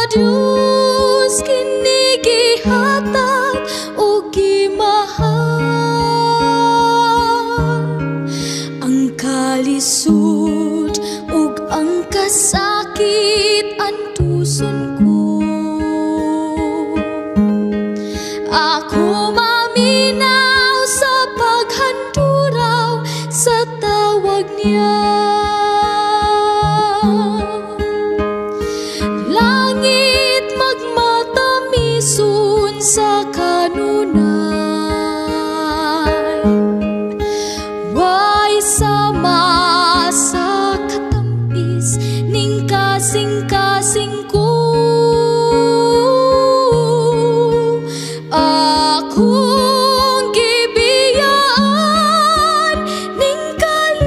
Diyos kinigihatag o gimahal ang kalisod ug ang kasakit antuson ko. Ako maminaw sa paghanduraw sa tawag niya. Langit magmatamisun sa kanunay, way sama sa katampis ning kasing-kasing ko. Akong gibiyaan ning kalibutan,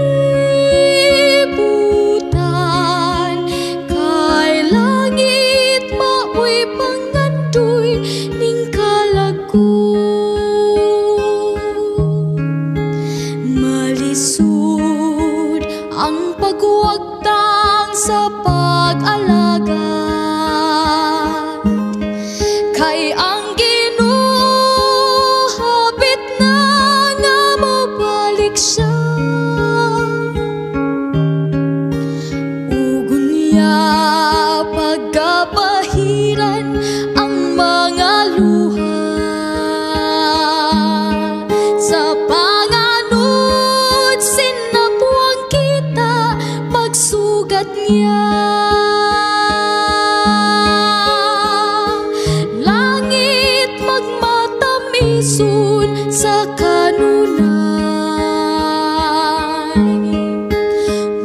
kay langit maoy pangandoy ning kalago. Malisod ang pagwagtang sa pag-alaga, kay ang ginuhabit na nga mabalik siya. Ugunya pagkapahiran ang mga luha, sa panganod sinabuang kita magsugat niya. Langit magmatamisun sa kanunay,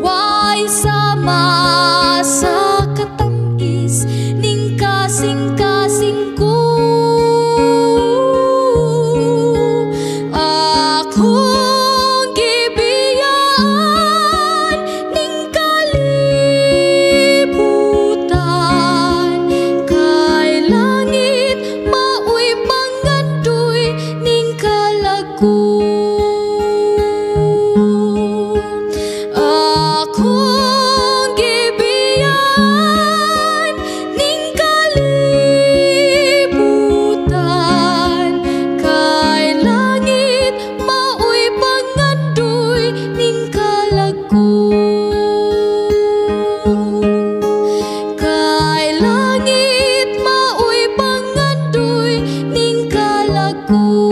way sama sa katamis ning kasing-kasing ko. Akong gibiyaan ning kalibutan, kay langit maoy pangandoy ning kalago. Akong gibiyaan ning kalibutan, kay langit maoy pangandoy ning kalago. Kay langit maoy pangandoy ning kalago.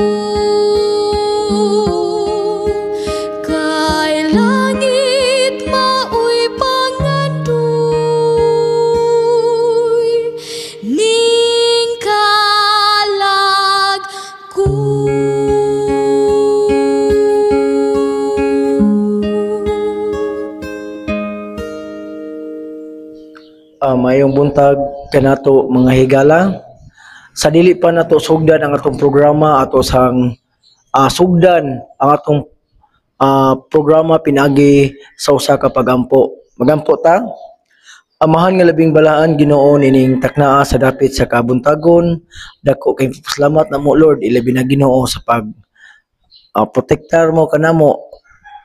Kay langit maoy pangandoy ning kalago. Mayong buntag kanato mga higala. Sa dili pa nato sugdan ang atong programa ato sang sugdan ang atong programa pinagi sa usa ka pagampo. Magampo ta. Amahan nga labing balaan Ginoo nining taknaa sa dapit sa kabuntagon. Dako kay salamat namo Lord, ilabi na Ginoo sa pag protektar mo kanamo,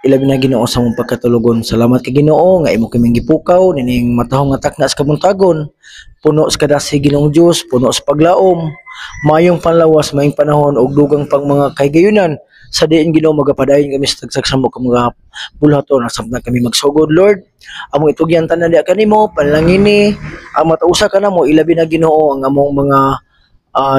ilabi na Ginoo sa mong pagkatulugon. Salamat kay Ginoo nga imo kaming gipukaw nining matahong nga takna sa kabuntagon. Puno sa kadasi Ginoong Dios, puno sa paglaom, mayong panlawas, mayong panahon ug dugang pang mga kaygayunan. Sa diin Ginoo magapadayon kami sa tagsaksa mo ka mga bulhaton samtang kami magsugod Lord. Among itugyan tanan diha kanimo, panalangini ang matausa kanamo, ilabi na Ginoo ang among mga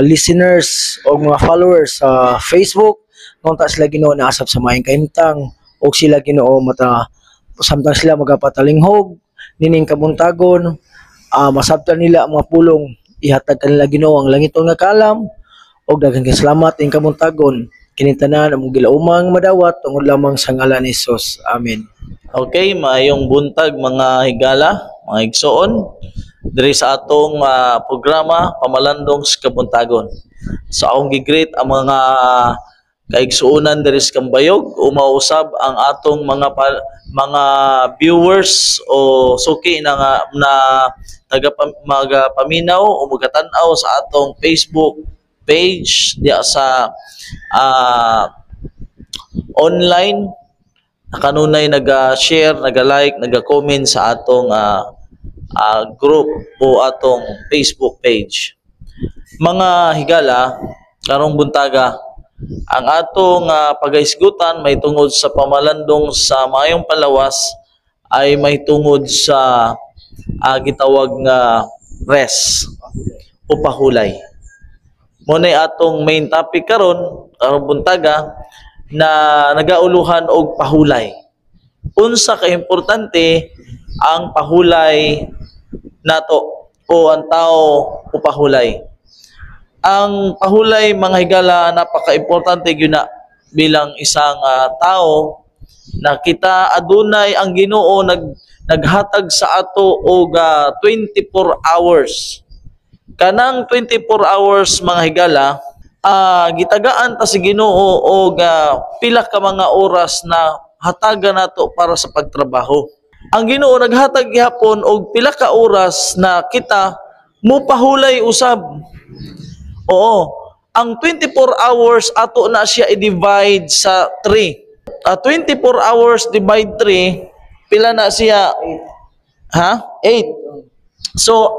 listeners o mga followers sa Facebook. Nung ta sila Ginoo naasap sa mayong kahimtang o sila Ginoo mata samtang sila magapatalinghog nining kabuntagon, masabtan nila ang mga pulong, ihatag kanila Ginoo ang langiton nga kalam og daghang salamat ing kabuntagon kining tanan among gilaumang madawat tungod lamang sa ngalan ni Jesus. Amen. Okay, maayong buntag mga higala, mga igsoon diri sa atong programa Pamalandong sa Kabuntagon. So akong gi-greet ang mga kaigsuonan diri sa Kambayog, umausab ang atong mga viewers o suki na magapaminaw o magatan-aw sa atong Facebook page diya sa online. Kanunay naga-share, naga-like, naga-comment sa atong group o atong Facebook page. Mga higala, karong buntaga, ang atong pagahisgutan may tungod sa pamalandong sa maayong palawas ay may tungod sa gitawag nga rest o pahulay. Muna'y atong main topic karong buntaga na nagauluhan og pahulay. Unsa ka importante ang pahulay nato o ang tao o pahulay. Ang pahulay, mga higala, napaka-importante gyud na bilang isang tao na kita adunay ang Ginoo naghatag sa ato og 24 hours. Kanang 24 hours, mga higala, gitagaan ta si Ginoo og pila ka mga oras na hatagan nato para sa pagtrabaho. Ang Ginoo naghatag gihapon og pila ka oras na kita mupahulay usab. Oo, ang 24 hours ato na siya i-divide sa 3. 24 hours divide 3, pila na siya? 8. So,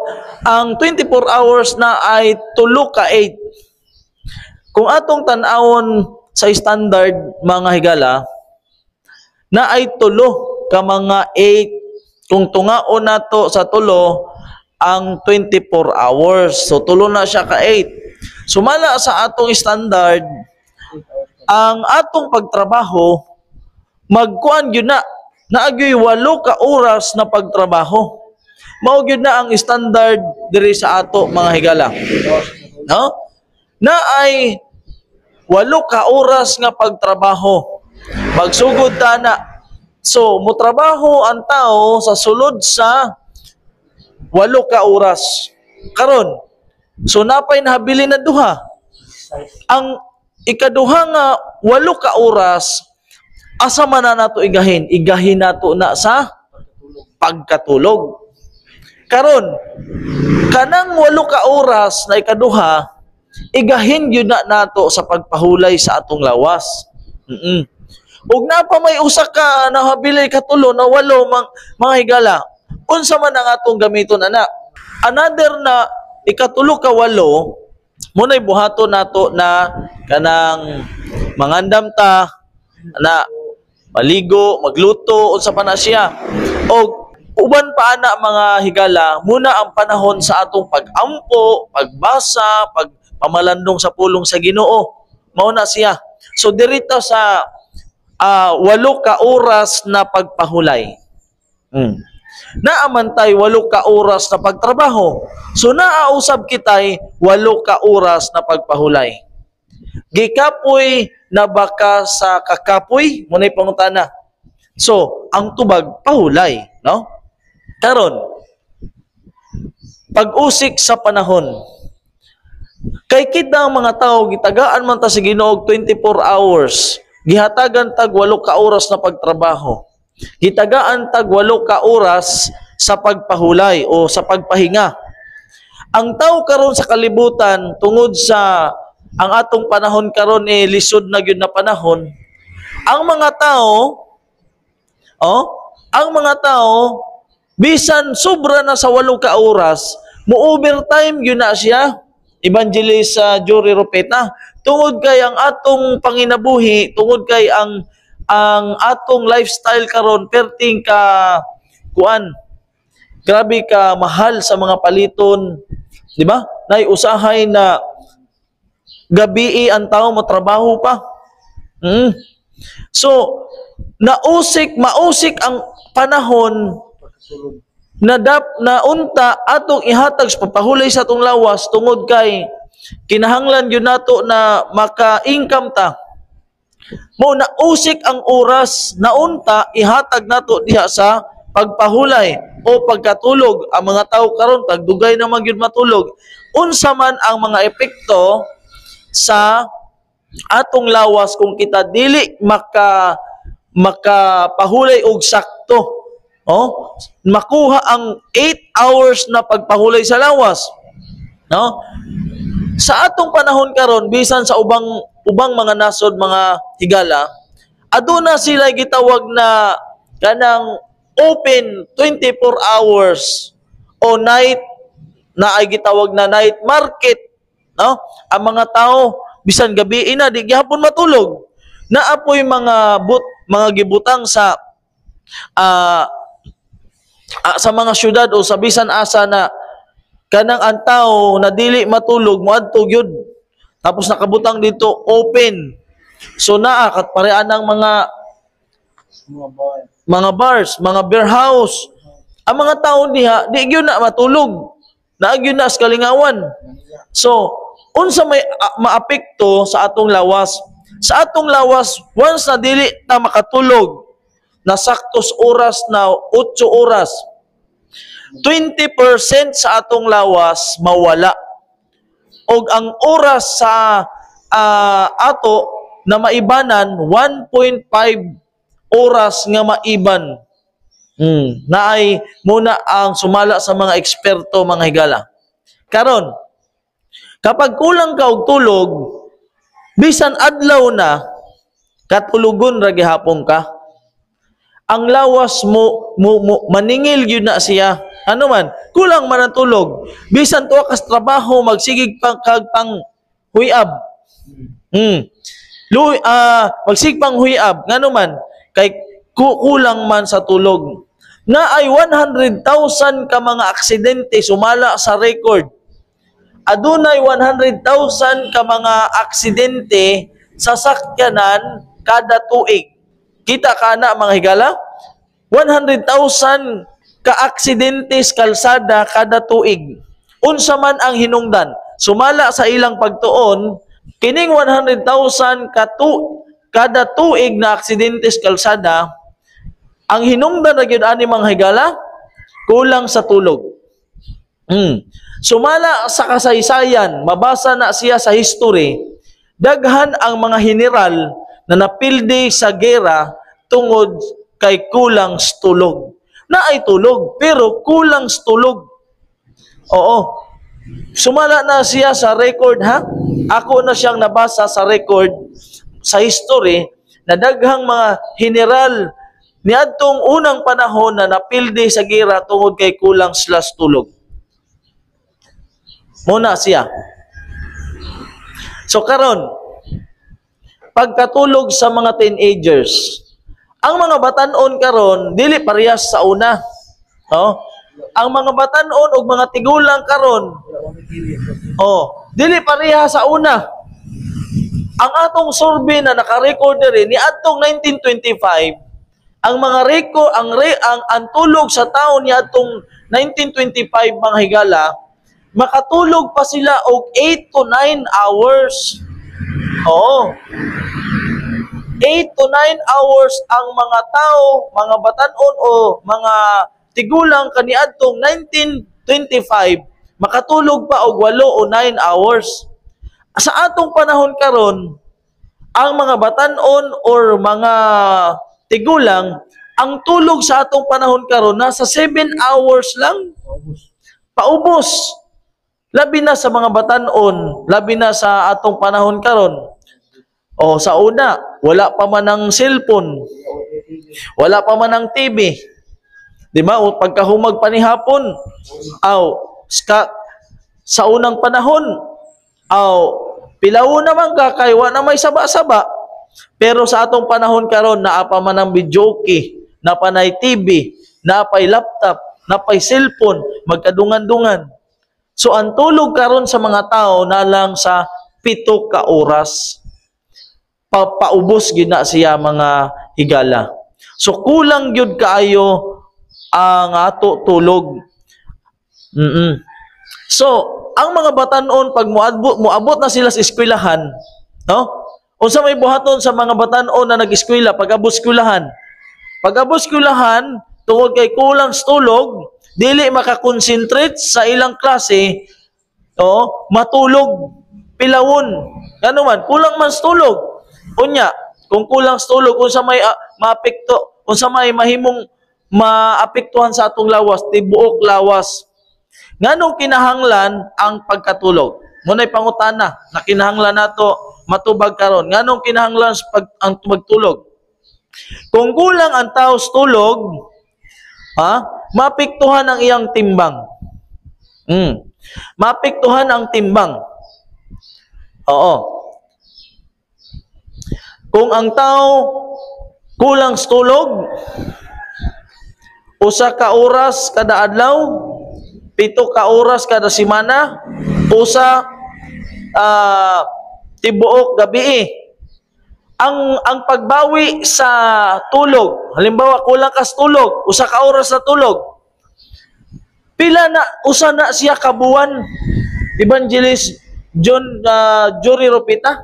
ang 24 hours na ay tulo ka 8. Kung atong tan-awon sa standard, mga higala, na ay tulo ka mga 8. Kung tungaon nato sa tulo, ang 24 hours. So, tulo na siya ka 8. Sumala sa atong standard, ang atong pagtrabaho, magkuan yun na, naagyoy 8 ka oras na pagtrabaho. Mao gyud na ang standard diri sa ato, mga higala. No? Na ay 8 ka oras nga pagtrabaho. Magsugod ta na. So, motrabaho ang tao sa sulod sa 8 ka oras. Karon, so napay nahabilin na duha. Ang ikaduha nga 8 ka oras, asa man na nato igahin? Igahin nato na sa pagkatulog. Karon, kanang 8 ka oras na ikaduha, igahin yun na nato sa pagpahulay sa atong lawas. Ug na pa may usa ka nahabilay katulo na 8, mga higala. Unsa man ang atong gamiton, ana? Another na ikatulo ka 8, muna'y buhaton nato na kanang mangandam ta, na maligo, magluto, unsa pa na siya. O uban pa ana, mga higala, muna ang panahon sa atong pag-ampo, pagbasa, pagpamalandong sa pulong sa Ginoo. Mao na siya. So dirito sa 8 ka oras na pagpahulay. Naamantay 8 ka oras na pagtrabaho. So naausab kitay 8 ka oras na pagpahulay. Gikapoy na baka sa kakapoy, muna'y pangutana. So, ang tubag pahulay, no? Karon, pag-usik sa panahon. Kay kita ang mga tao, gitagaan man ta sa Ginoo 24 hours. Gihatagan tag 8 ka oras na pagtrabaho. Gitagaan tag 8 ka oras sa pagpahulay o sa pagpahinga. Ang tao karon sa kalibutan, tungod sa ang atong panahon karon lisod na gyud na panahon, ang mga tao, bisan sobra na sa 8 ka oras, mo-overtime yun na siya. Evangelist Jory Ropeta, tungod kay ang atong panginabuhi, tungod kay ang atong lifestyle karon perting ka kuan. Grabe ka mahal sa mga paliton, di ba? Nay usahay na gabi ang tao matrabaho pa. So, mausik ang panahon na unta atong ihatag sa pagpahulay sa atong lawas tungod kay kinahanglan yun nato na maka-income ta. Mo nausik ang oras na unta ihatag nato diha sa pagpahulay o pagkatulog. Ang mga tao karon tagdugay naman gyud matulog. Unsa man ang mga epekto sa atong lawas kung kita dili makapahulay og sakto. Makuha ang 8 hours na pagpahulay sa lawas. No? Sa atong panahon karon, bisan sa ubang mga nasod, mga higala, aduna sila gitawag na kanang open 24 hours o night na ay gitawag na night market, no? Ang mga tao bisan gabi na di gihapon matulog. Naapoy mga gibutang sa sa mga syudad o sa bisan asa na kanang ang tao na dili matulog moadto gyud. Tapos nakabutang dito open. So naa kat parean ng mga bars, mga beer house. Ang mga tao diha di gyud na matulog. Naagyo na sa kalingawan. So, unsa may maapekto sa atong lawas? Sa atong lawas, once na dili ta makatulog, na saktos oras na 8 oras, 20% sa atong lawas mawala. Og ang oras sa ato na maibanan, 1.5 oras nga maiban. Naay muna ang sumala sa mga eksperto, mga higala. Karon, kapag kulang ka og tulog, bisan adlaw na, katulugon ra gihapon ka. Ang lawas mo maningil gyud na siya. Ano man, kulang man ang tulog. Bisan tuwa kas trabaho, magsigig pang huyab. Magsig pang huyab. Ngano man, kay kulang man sa tulog. Na ay 100,000 ka mga aksidente sumala sa record. Adunay 100,000 ka mga aksidente sa sakyanan kada tuig. Kita ka na mga higala? 100,000 ka aksidente sa kalsada kada tuig. Unsa man ang hinungdan? Sumala sa ilang pagtuon, kining 100,000 kada tuig na aksidente sa kalsada, ang hinungdan na gyud ani mga higala, kulang sa tulog. Sumala sa kasaysayan, mabasa na siya sa history, daghan ang mga general na napildi sa gera tungod kay kulang sa tulog. Na ay tulog, pero kulang sa tulog. Oo. Sumala na siya sa record, ha? Ako na siyang nabasa sa record, sa history, na daghang mga general niadtong unang panahon na napildi sa gera tungod kay kulang sila sa tulog. Muna siya. So karon, pagkatulog sa mga teenagers, ang mga batan-on karon dili parehas sa una. No? Ang mga batan-on ug mga tigulang karon, dili parehas sa una. Ang atong survey na naka-record diri ni atong 1925, ang mga ang tulog sa taon ni atong 1925 mga higala, makatulog pa sila og 8 to 9 hours. Oo. 8 to 9 hours ang mga tao, mga batan-on o mga tigulang kaniadtong 1925, makatulog pa og 8 o 9 hours. Sa atong panahon karon, ang mga batan-on or mga tigulang, ang tulog sa atong panahon karon nasa 7 hours lang. Paubos. Labi na sa mga batan-on, labi na sa atong panahon karon. O sa una, wala pa man ang cellphone. Wala pa man ang TV. Di ba? O pagkahumag pa ni hapon, sa unang panahon, pilaw naman kakaywa na may saba-saba. Pero sa atong panahon karon, naapa man ang videoke, napanay TV, napay laptop, napay cellphone, magkadungan-dungan. So ang tulog karon sa mga tao na lang sa 7 ka oras. Paubos gyud na siya mga higala. So kulang gyud kaayo ang ato tulog. So ang mga batan-on pag moabot na sila sa eskwelahan, no? Unsa may buhaton sa mga batan-on na nag-eskwela pag-abot eskwelahan? Pag-abot eskwelahan tungod kay kulang sa tulog, dili makakonsentrate sa ilang klase, matulog, pilawon. Ano man, kulang man sa tulog. Unya, kung kulang sa tulog, kung sa may maapekto, kung sa may mahimong maapektuhan sa atong lawas, tibuok lawas. Nganong kinahanglan ang pagkatulog? Muna'y pangutana na kinahanglan nato matubag karon. Nganong kinahanglan ang pagtulog? Kung kulang ang tao sa tulog, maapektuhan ang iyang timbang. Maapektuhan ang timbang. Oo. Kung ang tao kulang sa tulog, 1 ka oras kada adlaw, 7 ka oras kada semana, usa tibuok gabi. Ang pagbawi sa tulog, halimbawa kulang ka sa tulog, 1 ka oras na tulog, pila na usa na siya kabuwan, Evangelist Jory Ropita,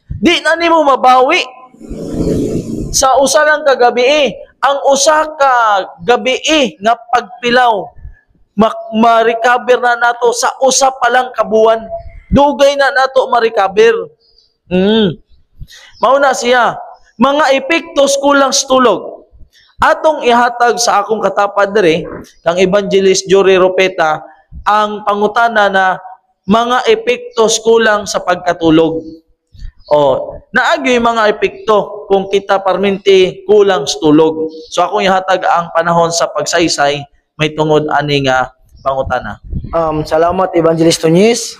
di na nimo mabawi sa usa lang ka gabi. Ang usa ka gabi nga pagpilaw, ma-recover na nato sa usa pa lang kabuwan. Dugay na nato ma-recover. Mauna siya, mga epektos kulang sa tulog. Atong ihatag sa akong katapad dere kang Evangelist Jory Ropeta ang pangutana na mga epektos kulang sa pagkatulog. Naagyo yung mga epekto kung kita permanente kulang sa tulog. So akong ihatag ang panahon sa pagsaysay may tungod ani nga pangutana. Salamat Evangelist Tunyes.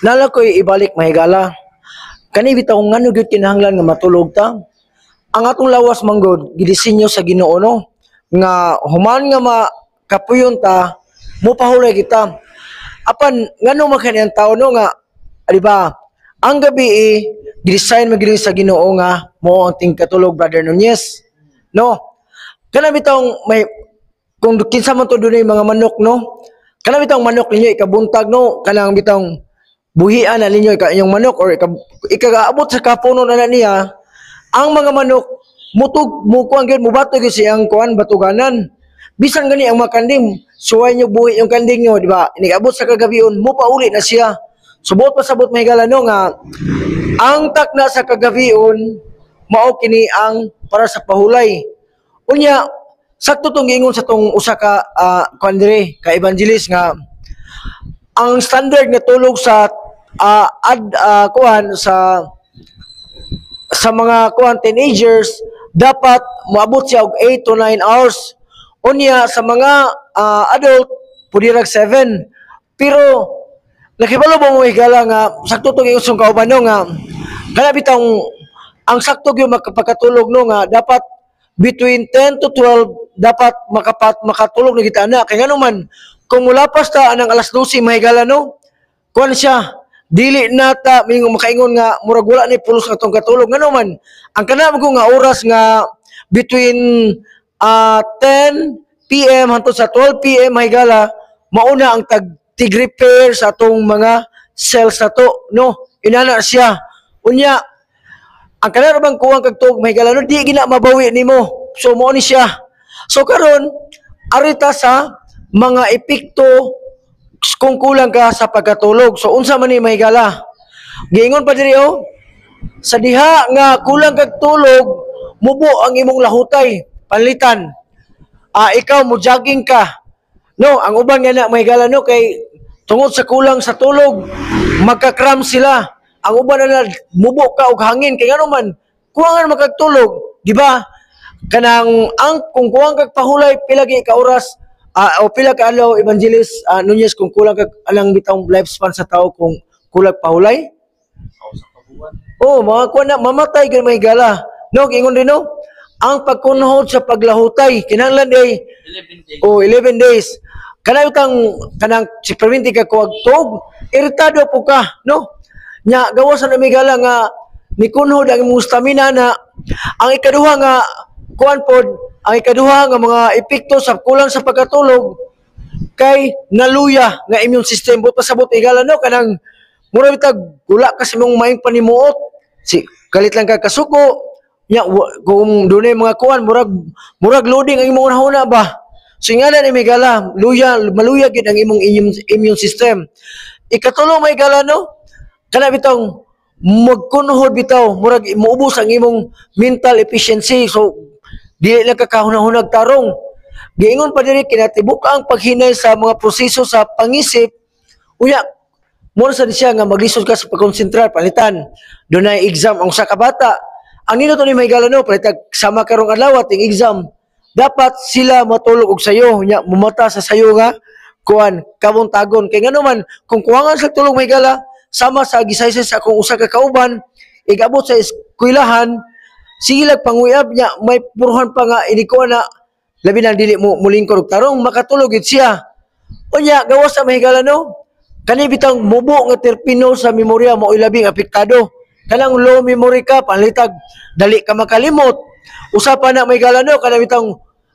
Nala ko'y ibalik mahigala. Kani bitaw ngano gyud kinahanglan nga matulog ta? Ang atong lawas manggod gidisenyo sa Ginoo no nga human nga makapuyon ta mo pahulay kita. Apan ngano man kaniyang tawo no nga di ba? Ang gabi gidesign magili sa Ginoo nga mo ang ting katulog Brother Nunez. No. Kana bitaw may kung kinsa man to dunay mga manok no. Kana bitaw manok ninyo ikabuntag no kanang bitaw buhian na ninyo inyong manok or ikagaabot sa kapuno na niya, ang mga manok mukuang gyud mubato gyud siyang kuan batuganan. Bisan gani ang makandim, suway nyo buhi yung kanding nyo, di ba? Inigabot sa kagabion, mupauli na siya. Subot pasabot mahigala no nga ang takna sa kagabion mao kini ang para sa pahulay. Unya sakto tong giingon sa tong usa ka kuan dire ka evangelist nga ang standard nga tulog sa kuan sa mga kuan teenagers dapat moabot siya og 8 to 9 hours. Unya sa mga adult pudirag 7. Pero nakibalo ba mo higala nga sakto tong iusong kauban no nga kana bitang ang sakto gyud makapagkatulog no nga dapat between 10 to 12 dapat makatulog na kita na kay ngano man kung mulapas ta anang alas 12 mahigala no kuan siya dili nata ming makaingon nga murag wala ni pulos nga tong katulog ngano man ang kana mo nga oras nga between 10 PM hangtod sa 12 PM mahigala mauna ang tig-repair sa atong mga cells nato no inana siya unya ang kana bang kuwang kagtug mahigala no di gina mabawi nimo so mo ni siya so karon arita sa mga epekto kung kulang ka sa pagkatulog. So unsa man ni mahigala? Giingon pa diri sa diha nga kulang kag tulog, mubo ang imong lahutay, panlitan. Ikaw mo jogging ka. No, ang uban nga na mahigala no kay tungod sa kulang sa tulog, magka-cramp sila. Ang uban na mubo ka og hangin kay ngano man kuwangan makagtulog, di ba? Kanang kung kuwang kag pahulay pila ka oras o pila ka adlaw Evangelist Nunez kung kulang kag alang bitang lifespan sa tao kung kulang pahulay? Mga kuan na mamatay gyud mahigala. No, ingon din no. Ang pagkunhod sa paglahutay kinahanglan day 11 days. Kana bitang kanang si perminti ka kuwag tug, iritado po ka, no? Nya gawas na mahigala nga nikunhod ang imong stamina na ang ikaduha nga kuan pod ang ikaduha nga mga epekto sa kulang sa pagkatulog kay naluya nga immune system but pasabot igala no kanang mura bitag wala kasi mong maing panimuot si galit lang ka kasuko nya kung dunay mga kuan murag loading ang imong nahuna ba so ingana ni migala maluya gid ang imong immune system ikatulo may gala no kana bitong magkunhod bitaw murag muubos ang imong mental efficiency so di lang kakahunahunag tarong. Giingon pa diri kinatibuk ang paghinay sa mga proseso sa pangisip. Unya, mura sa siya nga maglisod ka sa pagkonsentrar palitan. Dunay exam ang usa ka bata. Ang nino to ni mahigala no palitag sama karong adlaw ting exam. Dapat sila matulog og sayo, nya mumata sa sayo nga kuan kabuntagon kay ngano man kung kuwangan sa tulog may gala sama sa gisaysa sa akong usa ka kauban igabot sa eskwelahan silag panguyab niya may puruhan pa nga inikuan na labi na dili mo mulingkod og tarong makatulog gid siya unya gawas sa mahigala no kani bitang mubo nga terpino sa memorya mao labing apektado kanang low memory ka panlitag dali ka makalimot usa pa na mahigala no kanang bitang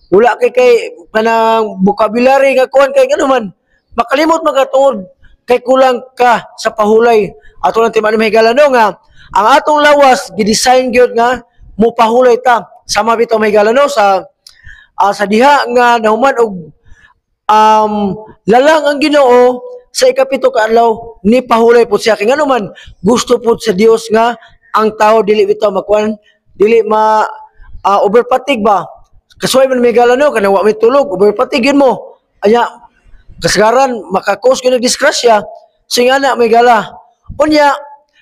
wala kay kanang vocabulary nga kuan kay ngano man makalimot magatungod kay kulang ka sa pahulay ato lang timan mahigala no nga ang atong lawas gidesign gyud nga mo pahulay ta sama bitaw mahigala no sa diha nga nahuman og lalang ang Ginoo sa ikapito ka adlaw ni pahulay pud siya kay ngano man gusto pud sa Dios nga ang tao dili bitaw makuan dili ma overpatig ba kasuway man may gala no kanang wa may tulog overpatigin mo anya kasagaran makakos gyud disgrasya singana may gala unya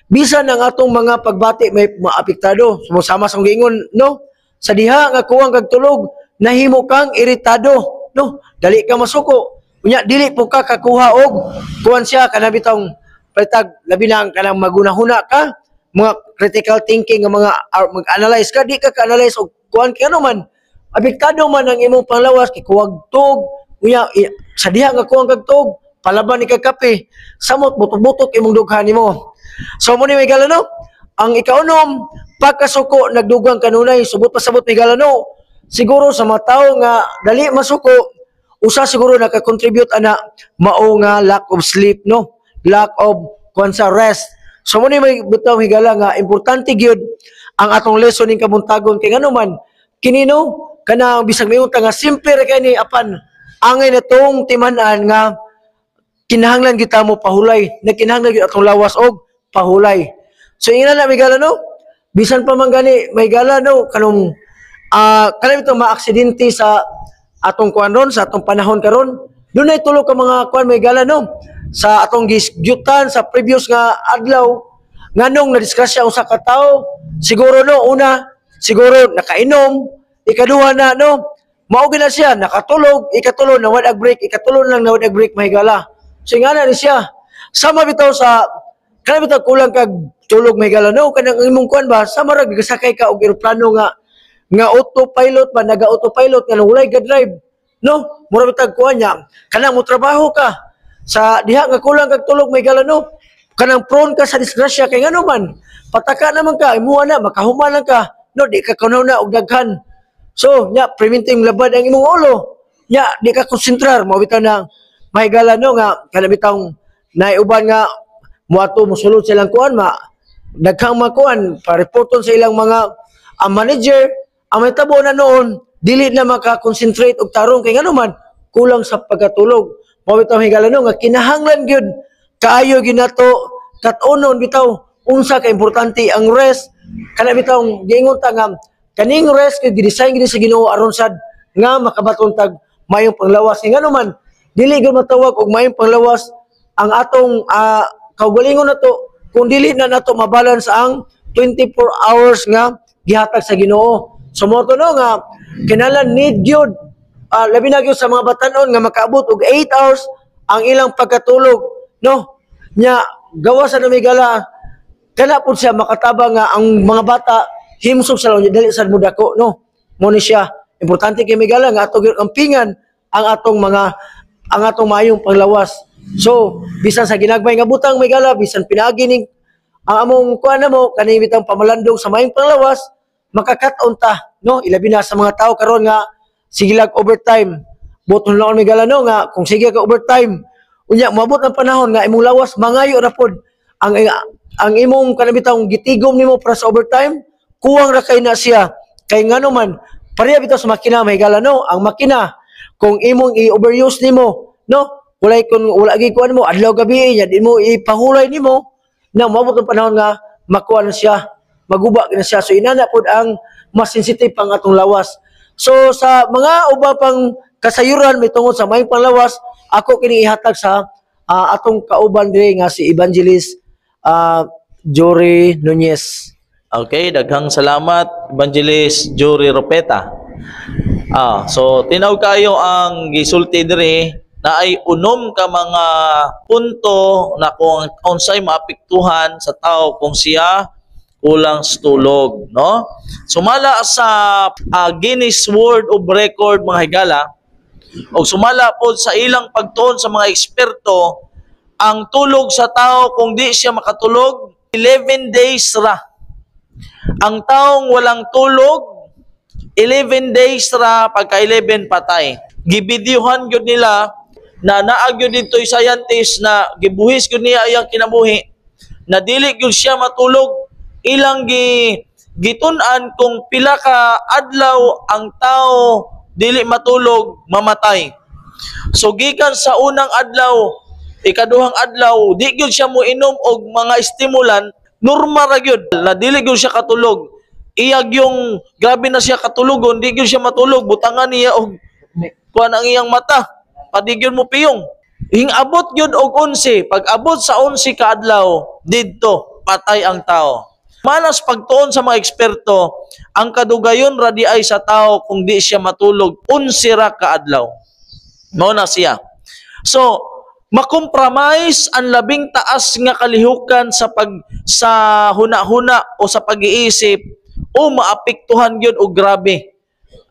bisan ang atong mga pagbati may maapektado sumasama sa giingon no sa diha nga kuwang kag tulog nahimo kang iritado no dali ka masuko unya dili po ka kakuha og kuan siya kana bitong patag labi na kanang magunahuna ka mga critical thinking nga mga mag-analyze ka di ka ka-analyze og kuan kay ano man apektado man ang imong panglawas kay kuwag tug unya sa diha nga kuwang kag tug palaban ni kag kape samot butok-butok imong dughan nimo so mo ni may gala no ang ikaunom pagkasuko nagdugang kanunay subot pasabot may gala no siguro sa mga tawo nga dali masuko usa siguro naka-contribute ana mao nga lack of sleep no lack of kuan sa rest so mo ni may butaw higala nga importante gyud ang atong lesson ning kabuntagon kay ngano man kini no kanang bisag mayong nga simple ra kay ni apan angay na tong timan-an nga kinahanglan kita mo pahulay na kinahanglan gyud atong lawas og pahulay so ina na may gala no bisan pa man gani may gala no kanong kanang itong maaksidente sa atong kuan ron sa atong panahon karon dunay tulo ka mga kuan may gala no sa atong gisgyutan sa previous nga adlaw nganong nadiskrasya usa ka tawo siguro no una siguro nakainom ikaduha na no mao gina siya nakatulog ikatulo na wad ag break ikatulo lang na wad ag break mahigala so ingana ni siya sama bitaw sa kana bitaw kulang kag tulog mahigala no kanang imong kuan ba sama ra gasakay ka og eroplano nga autopilot ba naga autopilot nga walay ga drive no mura bitag kuan nya kanang mo trabaho ka sa diha nga kulang kag tulog mahigala no kanang prone ka sa disgrasya kay ngano man pataka naman ka imuha na makahuman lang ka no di ka kunaw na og daghan so nya preventing labad ang imong ulo nya di ka konsentrar mo bitaw na mahigala no nga kana bitang naiuban nga muato mosulod silang kuan daghang makuan pa-reporton sa ilang mga manager ang may tabo na noon dili na maka-concentrate og tarong kay ngano man kulang sa pagkatulog mo bitaw higala no nga kinahanglan gyud kaayo ginato kat-unon bitaw unsa ka importante ang rest kana bitaw giingon ta nga kaning rest kay gidesign gid sa Ginoo aron sad nga makabaton tag mayong panglawas kay ngano man dili gyud matawag og mayong panglawas ang atong kaugalingon nato kung dili na nato mabalance ang 24 hours nga gihatag sa Ginoo so mo to no nga kinahanglan need gyud labi na gyud sa mga batan-on nga makaabot og 8 hours ang ilang pagkatulog no nya gawas sa namigala kana pud siya makatabang nga ang mga bata himsog sa law dali sad mo dako no mo ni siya importante kay migala nga ato gyud kampingan ang atong mayong panglawas so bisan sa ginagbay nga butang migala bisan pinaagi ning ang among kuan namo kani bitang pamalandong sa mayong panglawas makakat-on ta no ilabi na sa mga tawo karon nga sigilag overtime boton lang migala no nga kung sige ka overtime unya moabot ang panahon nga imong lawas mangayo ra pod ang imong kanabitang gitigom nimo para sa overtime kuwang ra kay na siya kay ngano man pareha bitaw sa makina mahigala no ang makina kung imong i-overuse nimo no wala gi kuan mo adlaw gabi nya di mo ipahulay nimo na moabot ang panahon nga makuha na siya maguba na siya so inana pod ang mas sensitive pang atong lawas so sa mga uba pang kasayuran may tungod sa mayong panglawas ako kini ihatag sa atong kauban diri nga si Evangelist Jory Nunez. Okay, daghang salamat Evangelist Jory Ropeta. So tinaw kayo ang gisulti diri na ay unom ka mga punto na kung unsay maapektuhan sa tao kung siya kulang sa tulog, no? Sumala sa Guinness World of Record mga higala, o sumala po sa ilang pagtuon sa mga eksperto, ang tulog sa tao kung di siya makatulog 11 days ra. Ang taong walang tulog 11 days ra, pagka 11 patay. Gibidyuhan gyud nila na naagyo dito yung scientist na gibuhis gyud niya ayang kinabuhi na dili gyud siya matulog, ilang gitun-an kung pila ka adlaw ang tao dili matulog, mamatay. So gikan sa unang adlaw, ikaduhang adlaw, di gyud siya moinom og mga stimulant, normal ra gyud na dili gyud siya katulog. Iyag yung grabe na siya katulogon, di gyud siya matulog, butangan niya og kuan ang iyang mata, padigyon mo piyong. Hingabot gyud og 11, pag abot sa 11 ka adlaw, didto patay ang tao. Manas pagtuon sa mga eksperto, ang kadugayon ra di ay sa tao kung di siya matulog 11 ra ka adlaw. Mao na siya. So, makompromise ang labing taas nga kalihukan sa huna-huna o sa pag-iisip o maapektuhan gyud og grabe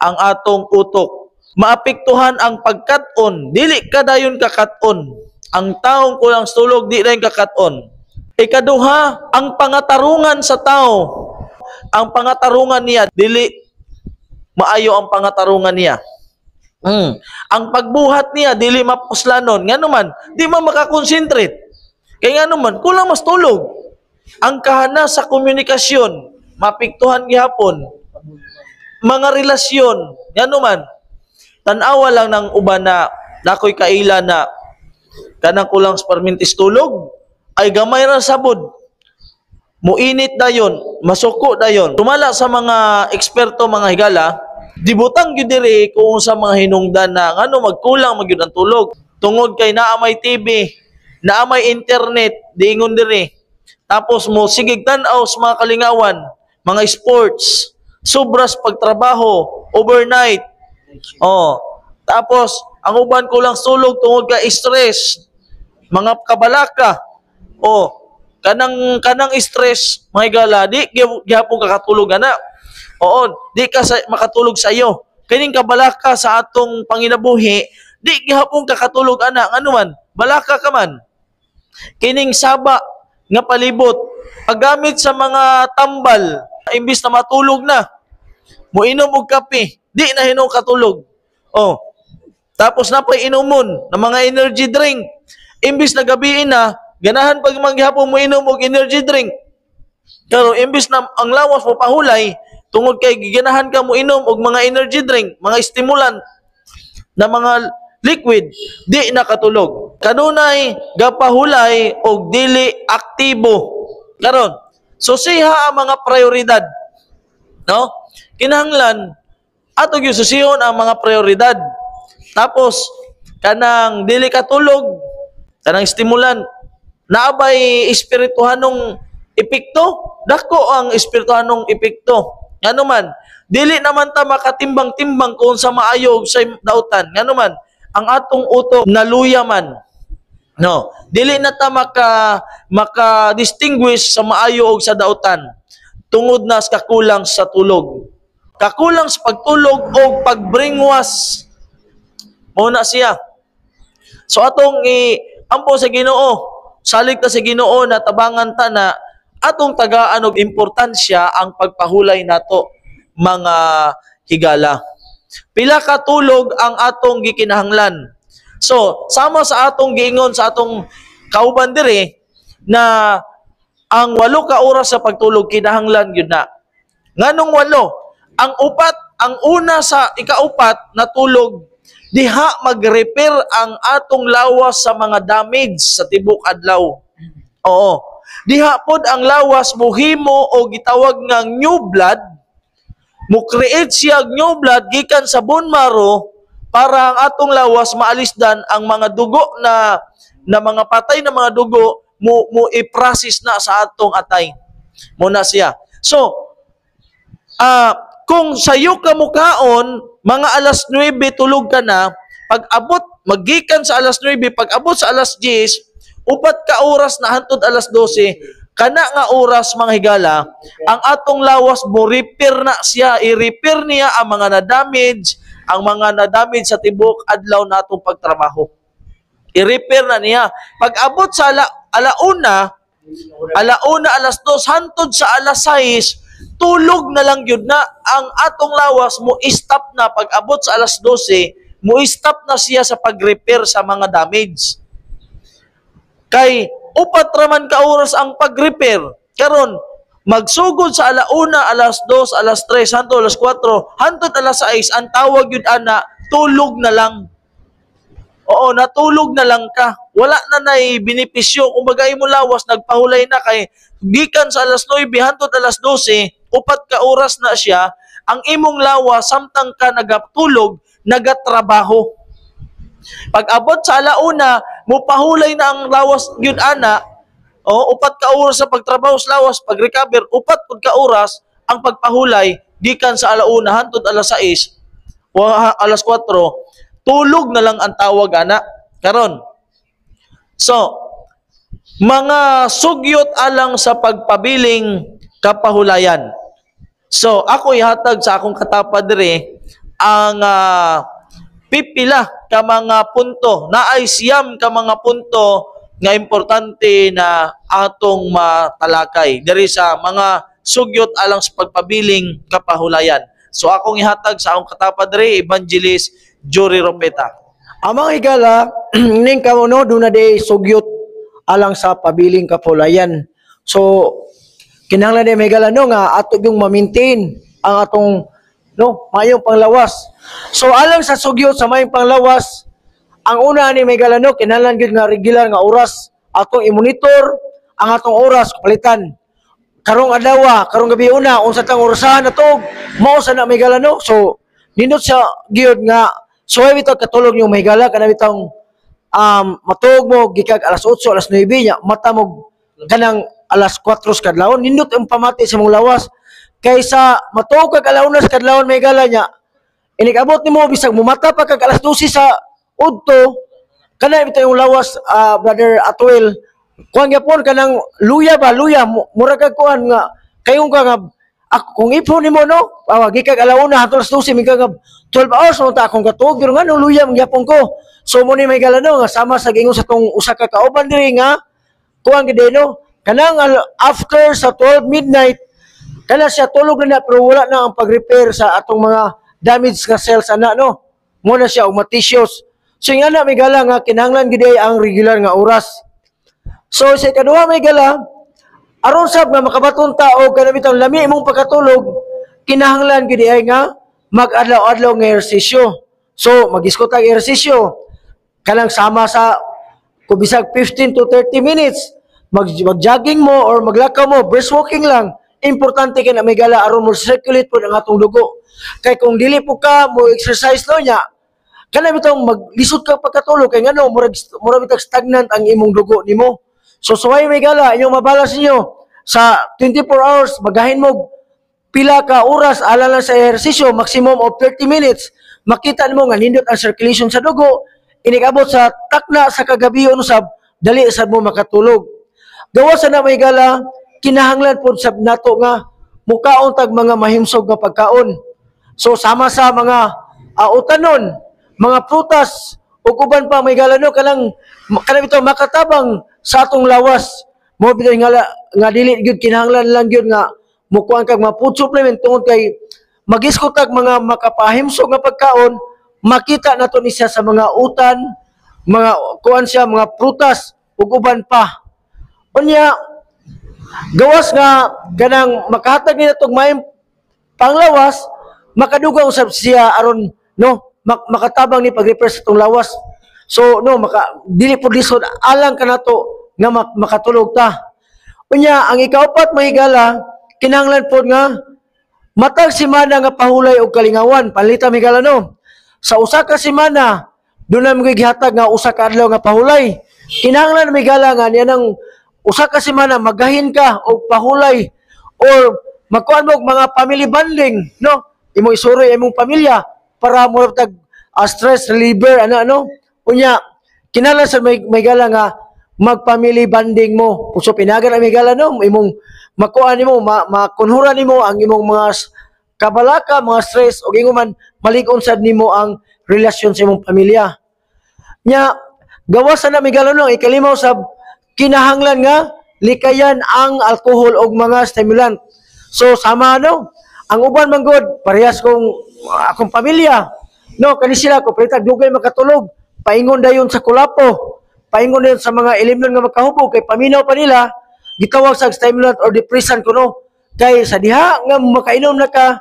ang atong utok. Maapektuhan ang pagkat-on, dili kadayon kakat-on. Ang taong kulang sa tulog di dayon kakat-on. Ikaduha, ang pangatarungan sa tao. Ang pangatarungan niya, dili maayo ang pangatarungan niya. Ang pagbuhat niya, dili mapuslanon. Nga naman, di man makakonsentrate. Kaya nga naman, kulang mas tulog. Ang kahana sa komunikasyon, mapiktuhan gihapon. Mga relasyon, nga naman, tanawa lang ng uban na nakoy kaila na kanang kulang sa permintis tulog, ay gamay ra sabod. Muinit dayon, masuko dayon. Tumala sa mga eksperto mga higala, dibutang gyud diri kung sa mga hinungdan na ngano magkulang magyud ang tulog. Tungod kay naa may TV, naa may internet, diingon diri. Tapos mo sigig tan-aw sa mga kalingawan, mga sports, sobras pagtrabaho, overnight. Tapos ang uban kulang sa tulog tungod kay stress, mga kabalaka. Kanang stress, mga higala, di gihapon kakatulog ana. Di ka makatulog sa iyo. Kining kabalaka sa atong panginabuhi, di gihapon kakatulog ana. Ano man, balaka ka man. Kining saba nga palibot, paggamit sa mga tambal, imbis na matulog na, muinom og kape, di na hinong katulog. Tapos napay inumon ng mga energy drink. Imbis na gabiin na, ganahan pag manggihapon mo inom og energy drink. Pero imbis na ang lawas mo pahulay, tungod kay giganahan ka mo inom og mga energy drink, mga stimulant na mga liquid, di nakatulog. Kanunay gapahulay og dili aktibo. Karon, so siha ang mga prioridad. No? Kinahanglan ato gyud susihon ang mga prioridad. Tapos kanang dili katulog, kanang stimulant, naabay espirituhanong epekto, dako ang espirituhanong epekto. Ngano man, dili naman ta makatimbang-timbang kung sa maayo sa dautan. Ngano man, ang atong utok naluya man. No, dili na ta maka-distinguish sa maayo og sa dautan tungod na sa kakulang sa tulog. Kakulang sa pagtulog o pagbringwas. Mao na siya. So atong ampo sa Ginoo, salig ta sa Ginoo na tabangan ta na atong tagaan og importansya ang pagpahulay nato mga higala. Pila ka tulog ang atong gikinahanglan. So, sama sa atong giingon sa atong kauban diri na ang 8 ka oras sa pagtulog kinahanglan gyud na. Nganong 8? Ang upat, ang una sa ikaupat na tulog, diha mag-repair ang atong lawas sa mga damage sa tibok adlaw. Diha pod ang lawas mohimo o gitawag nga new blood, mo create siya new blood gikan sa bone marrow para ang atong lawas maalisdan ang mga dugo na mga patay na mga dugo mo i-process na sa atong atay. Muna siya. So, kung sayo ka mukaon, mga alas 9 tulog ka na, pag abot magikan sa alas 9 pag abot sa alas 10 upat ka oras na hantod alas 12 kana nga oras mga higala ang atong lawas mo repair na siya, i-repair niya ang mga na-damage sa tibok adlaw natong pagtrabaho. I-repair na niya. Pag abot sa alauna, alas 2 hantod sa alas 6, tulog na lang yun na ang atong lawas mo stop na pag abot sa alas 12, mo stop na siya sa pag-repair sa mga damage. Kay upat raman ka oras ang pag-repair. Karon magsugod sa alauna, alas 2, alas 3, hantod alas 4, hantod alas 6, ang tawag yun ana, tulog na lang. Oo, natulog na lang ka. Wala na na'y benepisyo. Kung bagay mo lawas, nagpahulay na kay gikan sa alas 9, hantod alas 12, upat ka oras na siya, ang imong lawas, samtang ka nagatulog, nagatrabaho. Pag abot sa alauna, mupahulay na ang lawas yun ana, upat ka oras sa pagtrabaho sa lawas, pag-recover, upat pud ka oras ang pagpahulay, gikan sa alauna, hantod alas 6, o alas 4, tulog na lang ang tawag ana. Karon. So, mga sugyot alang sa pagpabiling kapahulayan. So, ako ihatag sa akong katapad dire ang pipila ka mga punto, naay siyam ka mga punto nga importante na atong matalakay diri sa mga sugyot alang sa pagpabiling kapahulayan. So, akong ihatag sa akong katapad dire, Evangelist Jory Ropeta. Ang mga higala, ning kamuno, doon na di sugyot alang sa pabiling kapahulayan. So, kinahanglan din may higala no, nga ato yung ma-maintain ang atong mayong panglawas. So, alang sa sugyot sa mayong panglawas, ang una ni may higala no, kinahanglan gyud nga regular nga oras atong i-monitor ang atong oras palitan. Karong adlaw, karong gabi una, unsa tang orasahan natog, mao sa na may higala no. So, nindot sa gyud nga suway bitaw katulog yung may higala kana bitong matug mo gikag alas 8, alas 9 nya, mata mo kanang alas 4 kadlawon, nindot ang pamati sa mong lawas kaysa matug kag alaunas kadlawon may higala nya. Inikabot nimo bisag mumata pa kag alas 12 sa udto, kana bitaw yung lawas, Brother Atwell, kuan gyapon kanang luya, mura kag kuan nga kayong ka nga kung ipon nimo no, gikag alauna hangtod alas 12 mingka nga 12 hours mo ta akong katug pero nga luya mangyapon ko. So mo ni may galano nga sama sa gingon sa tong usa ka kauban diri nga kuan gid no, kanang after sa 12 midnight kana siya tulog na pero wala na ang pag-repair sa atong mga damaged nga cells ana no. Mo na siya og matisios. So nga na may gala nga kinahanglan gid ang regular nga oras. So sa ikaduha may gala, aron sab nga makabaton tao kana bitang lami imong pagkatulog, kinahanglan gid ay nga mag-adlaw-adlaw nga ehersisyo. So mag-iskot ang ehersisyo kanang sama sa kung bisag 15 to 30 minutes, mag-jogging mo or maglakaw mo, brisk walking lang. Importante kay na may gala aron mo circulate pud ang atong dugo. Kay kung dili po ka mo exercise no nya, kana bitong maglisod ka pagkatulog kay ngano murag bitag stagnant ang imong dugo nimo. So suway may gala inyong mabalas niyo sa 24 hours magahin mo pila ka oras ala lang sa ehersisyo, maximum of 30 minutes. Makita nimo nga nindot ang circulation sa dugo, inikabot sa takna sa kagabion usab dali sad mo makatulog. Gawas na may gala, kinahanglan pod sab nato nga mukaon tag mga mahimsog nga pagkaon. So sama sa mga utanon, mga prutas ug uban pa may gala no kanang bitaw makatabang sa atong lawas. Mo bitaw nga dili gyud kinahanglan lang gyud nga mukuan kag mga food supplement tungod kay mag-iskot tag mga makapahimsog nga pagkaon, makita nato ni siya sa mga utan, mga kuan siya mga prutas ug uban pa. Unya gawas nga kanang makahatag ni natong mayong panglawas, makadugang usab siya aron no makatabang ni pag-repair sa tong lawas. So no dili pud lisod alang kanato nga makatulog ta. Unya ang ikaupat mahigala, kinahanglan pod nga matag semana nga pahulay og kalingawan, palita mahigala no. Sa usa ka semana dunay mo gihatag nga usa ka adlaw nga pahulay. Kinahanglan mahigala nga niyanang usa ka semana magahin ka og pahulay or magkuan mo og mga family bonding no. Imong isuroy imong pamilya para mo tag stress reliever ano Unya, kinahanglan sa may gala nga mag-family bonding mo. So pinagan ang may gala no, imong makuha nimo, makunhuran nimo ang imong mga kabalaka, mga stress o ingon man malig-on sad nimo ang relasyon sa imong pamilya. Nya gawasan na may gala no, ikalimaw sa kinahanglan nga likayan ang alcohol o mga stimulant. So sama no, ang uban man god parehas kong akong pamilya. No, kani sila ko palitag dugay makatulog. Paingon dayon sa kulapo. Paingon dayon sa mga elemnon nga makahubog kay paminaw pa nila gitawag sa stimulant or depressant kuno. Kay sa diha nga makainom na ka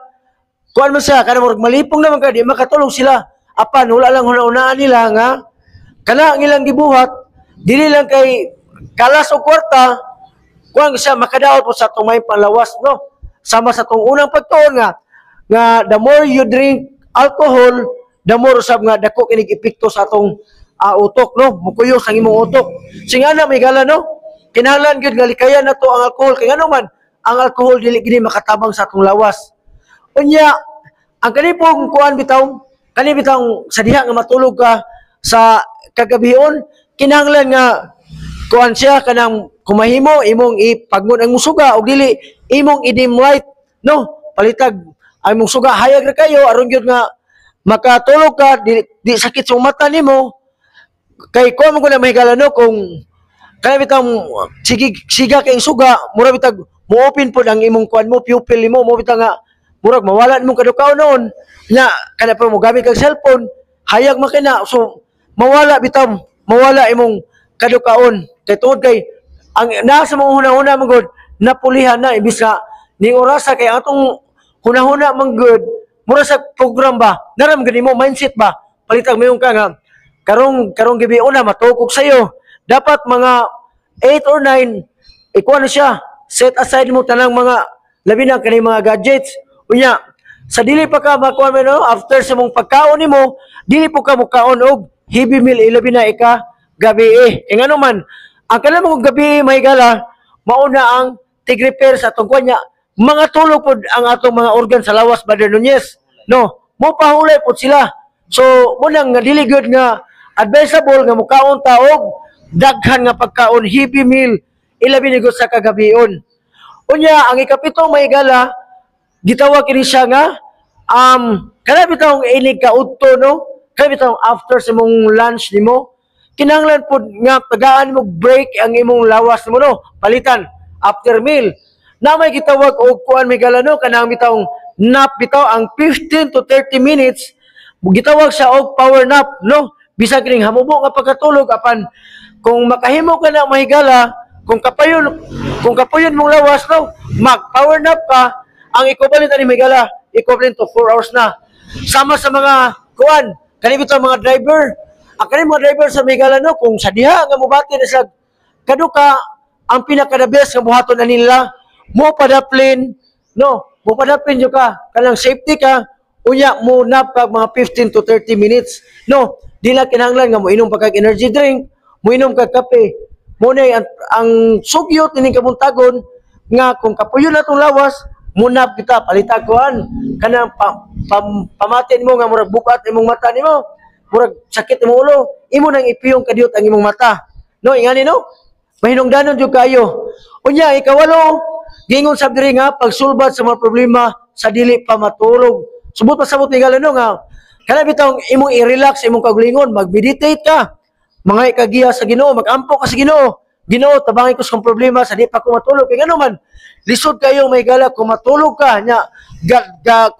kuan man siya kana murag malipong naman ka di makatulog sila. Apan wala lang hunahunaan nila nga kana ang ilang gibuhat dili lang kay kalas o kwarta kuan siya makadaot po sa atong may panlawas no. Sama sa atong unang pagtuon nga the more you drink alcohol, the more usab nga dako kinig epekto sa atong utok no, mukuyos ang imong utok. Singana may gala no, kinahanglan gyud nga likayan nato ang alcohol kay ngano man ang alcohol dili gini makatabang sa atong lawas. Unya, ang kanipong kuan bitaw, kani bitaw sa diha nga matulog ka sa kagabihon, kinahanglan nga kuan siya kanang kumahimo imong ipagmon ang musuga og dili imong i-dim light no, palitag ang imong suga hayag ra kayo aron gyud nga makatulog ka di sakit sa mata nimo kay ko mo na mahigala no kung kaya bitang siga kay suga mura bitag mo-open pod ang imong kuan mo pupil mo bitang nga murag mawala nimong kadukaw noon nya kana pa mo gamit kag cellphone hayag makina so mawala imong kadukaon kay tuod kay ang nasa mga hunahuna magod napulihan na imbis nga ning orasa kay atong hunahuna manggod mura sa program ba naram gani mo mindset ba palitag mayon ka nga karong gabi una matukog sayo dapat mga 8 or 9 ikuha na siya set aside mo tanang mga labi na kani mga gadgets unya sa dili pa ka makuha mo no after sa mong pagkaon nimo dili po ka mukaon og heavy meal ilabi na ika gabi ngano man ang kanang mong gabi may gala mauna ang tig-repair sa atong kunya mga tulog pod ang atong mga organ sa lawas Brother Nunez no mo pahulay pod sila so mo nang dili good nga advisable nga mukaon ta og daghan nga pagkaon heavy meal ilabi ni sa kagabion unya ang ikapito may gala gitawag kini siya nga kana bitaw inig ka udto no kana bitaw after sa imong lunch nimo kinahanglan pod nga tagaan mo break ang imong lawas nimo no palitan after meal na may gitawag og kuan may gala no kanang bitaw nap bitaw ang 15 to 30 minutes gitawag siya og power nap no bisag kining hamubo nga pagkatulog apan kung makahimo ka na mahigala kung kapayon mong lawas no mag power nap ka ang equivalent ani mahigala equivalent to 4 hours na sama sa mga kuan kani bitaw mga driver ang kani mga driver sa mahigala no kung sa diha nga mobati na sa kaduka ang pinaka the best nga buhaton na nila mo padaplin no mo padaplin yo ka kanang safety ka unya mo nap kag mga 15 to 30 minutes no dila kinahanglan nga mo inom pa kag energy drink mo inom kag kape mo na ang sugyot ining kabuntagon nga kung kapuyon natong lawas mo nap kita palitag kuan kanang pamatin mo nga murag bukat imong mata nimo murag sakit imong ulo imo nang ipiyong kadiot ang imong mata no ingani no mahinungdanon jud kayo unya ikawalo gingon sab diri nga pagsulbad sa mga problema sa dili pa matulog subot pasabot ni galano nga kana bitaw imong i-relax imong kagulingon mag-meditate ka mangay ka giya sa Ginoo mag-ampo ka sa Ginoo Ginoo tabangin ko sa problema sa di pa ko matulog kay ngano man lisod kayo may gala kung matulog ka nya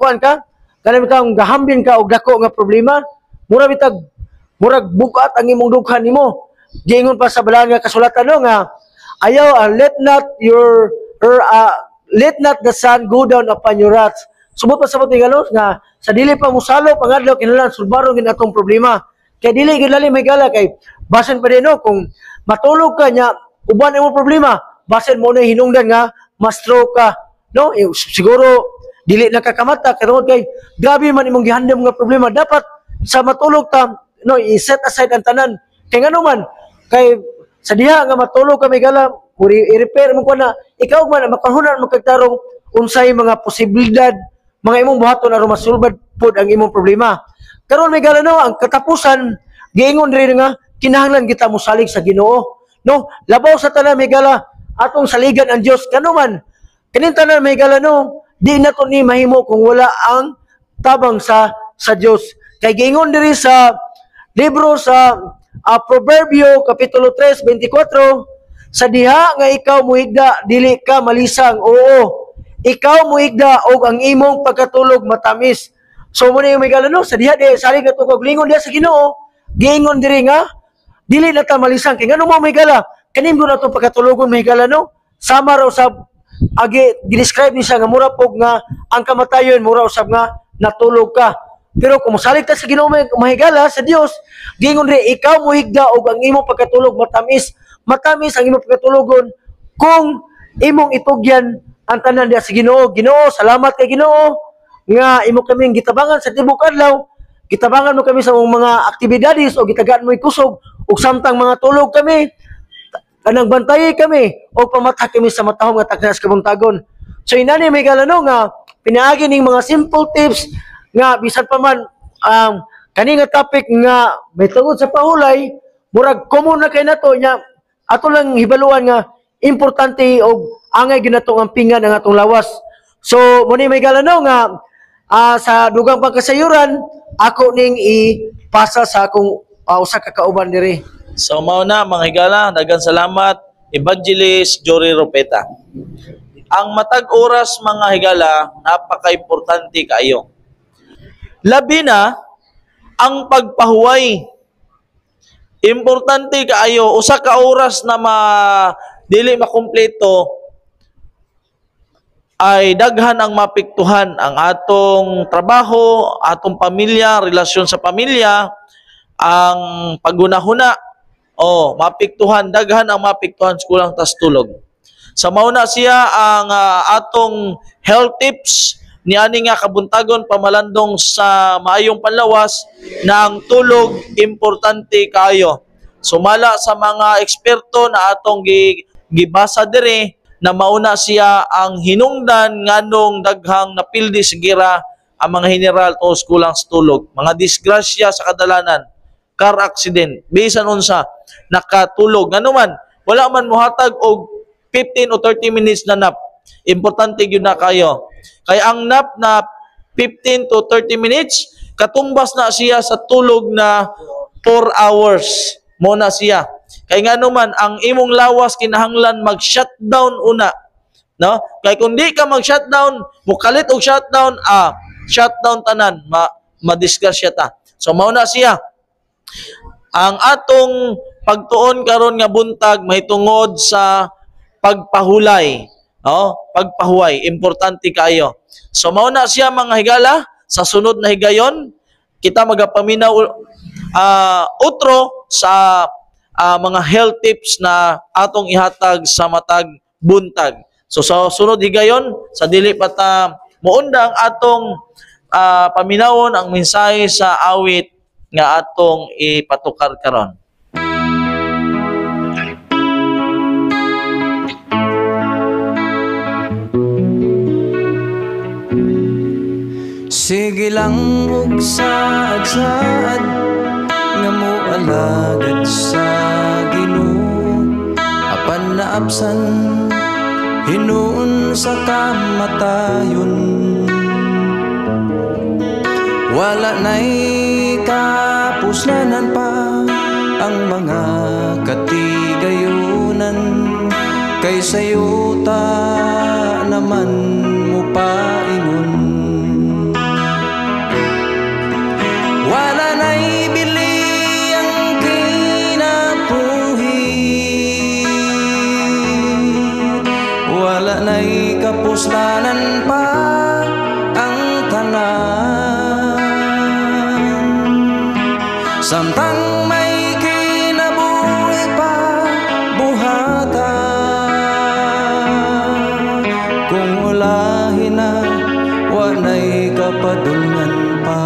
kuan ka kana bitaw gahambin ka og dako nga problema murag bukat ang imong dughan nimo gingon pa sa balaan nga kasulatan no nga ayaw let not the sun go down upon your wrath. Subot pa sabot ni galos nga sa dili pa musalo pangadlaw kinahanglan sulbaron gid atong problema. Kay dili gid lalim may gala kay basen pa din no kung matulog ka nya uban imong problema basen mo na hinungdan nga ma-stroke ka no siguro dili nakakamata karon kay grabe man imong gihandom nga problema dapat sa matulog ta no i-set aside ang tanan kay ngano man kay sa diha nga matulog ka may gala i-repair mo ko na ikaw man makahunan magkagtarong unsay mga posibilidad mga imong buhaton aron masulbad pod ang imong problema karon may gala no ang katapusan giingon diri nga kinahanglan kita mosalig sa Ginoo. No, labaw sa tanan may higala atong saligan ang Dios kanuman. Kanin tanan may higala no, di na to ni mahimo kung wala ang tabang sa Dios. Kay giingon diri sa libro sa Proverbio kapitulo 3:24, sa diha nga ikaw muhigda dili ka malisang. Oo, ikaw muhigda og ang imong pagkatulog matamis. So mo na yung may galano, sa diha di salig na to kag lingon diha sa Ginoo, giingon diri nga dili na ta malisang. Kay ngano mo may gala, kanin mo na to pagkatulogon may galano. Sama raw sa agi gi-describe ni siya nga mura pog nga ang kamatayon mura usab nga natulog ka. Pero kung mosalig ta sa Ginoo mahigala sa Dios, giingon diri ikaw muhigda og ang imong pagkatulog matamis. Matamis ang imong pagkatulogon kung imong itugyan ang tanan diha sa Ginoo. Ginoo, salamat kay Ginoo nga imo kaming gitabangan sa tibok adlaw, gitabangan mo kami sa mga aktibidades o gitagaan mo kusog ug samtang mga tulog kami, kanang bantay kami o pamatak kami sa matahom nga taknas kabuntagon. So inani may galano nga pinaagi ning mga simple tips nga bisan pa man kani nga topic nga may tungod sa pahulay, murag common na kay nato nya ato lang hibaluan nga importante og angay ginatong ampingan ang atong lawas. So muni may galano nga sa dugang pagkasayuran, ako ning ipasa sa akong usa ka kauban diri. So mao na mga higala, daghang salamat Evangelist Jory Ropeta. Ang matag oras mga higala napaka-importante kayo. Labi na ang pagpahuway. Importante kaayo usa ka oras na dili makumpleto ay daghan ang mapiktuhan ang atong trabaho, atong pamilya, relasyon sa pamilya, ang paghunahuna, mapiktuhan, daghan ang mapiktuhan sa kulang tas tulog. Sa mauna siya ang atong health tips ni ani nga kabuntagon pamalandong sa maayong panlawas na ang tulog importante kaayo. Sumala sa mga eksperto na atong gibasa diri na mauna siya ang hinungdan nganong daghang napildi sigira ang mga general o kulang sa tulog, mga disgrasya sa kadalanan, car accident, bisan unsa nakatulog nganuman wala man mohatag og 15 o 30 minutes na nap. Importante gyud na kayo. Kay ang nap na 15 to 30 minutes katumbas na siya sa tulog na 4 hours mo na siya. Kay ngano man ang imong lawas kinahanglan mag-shutdown una, no? Kay kung di ka mag-shutdown, mukalit og shutdown, shutdown tanan, madisgrasya ta. So mao na siya. Ang atong pagtuon karon nga buntag mahitungod sa pagpahulay, no? Pagpahuway, importante kaayo. So mao na siya mga higala, sa sunod na higayon kita magapaminaw utro sa mga health tips na atong ihatag sa matag buntag. So sa sunod higayon, sa dili pa ta muundang atong paminawon ang mensahe sa awit nga atong ipatukar karon. Sige lang og saad-saad nga moalagad sa Ginoo, apan naabsan hinuon sa kamatayon. Wala na'y kapuslanan pa ang mga katigayunan, kay sayo ta naman mo paingon. Wala na'y bili ang kinabuhi, wala na'y kapuslanan pa ang tanan. Samtang may kinabuhi pa buhata, kung ulahin na wala'y kapadungan pa.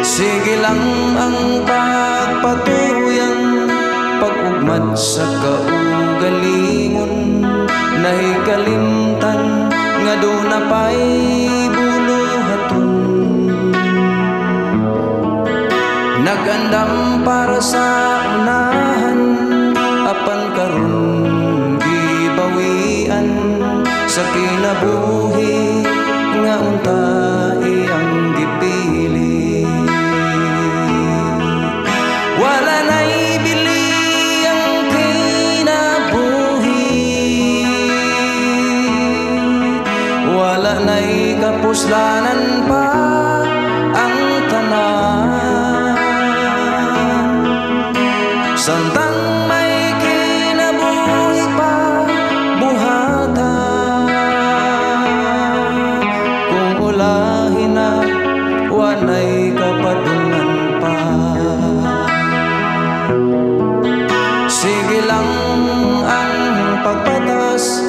Sige lang ang pagpatuyang pag-ugmad sa kaugalingon, nahikalimtan nga doon na pa'y buluhaton. andam para sa unahan, apan karon gibawian sa kinabuhi nga unta iyang gipili. Wala na'y bili ang kinabuhi, wala na'y kapuslanan pa ang tanan. Samtang may kinabuhi pa buhata, kung ulahin na wanay kapadungan pa. Sige lang ang pagpatas,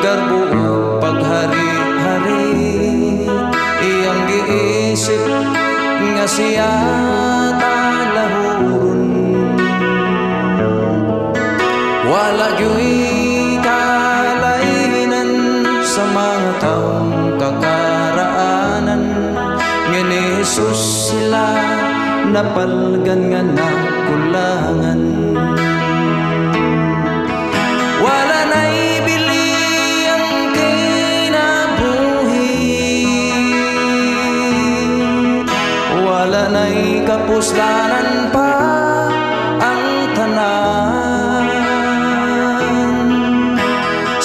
garbo o paghari-hari, iyang giisip nga siya talahuron. Wala gyu'y kalainan sa mga taong kakaraanan, nga ni Jesus sila napalgan nga nakulangan. Wala na'y bili ang kinabuhi, wala na'y kapuslanan pa ang tanan.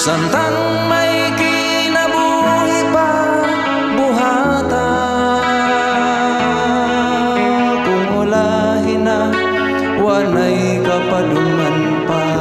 Samtang may kinabuhi pa buhata, kung ulahin na wanay kapadungan pa.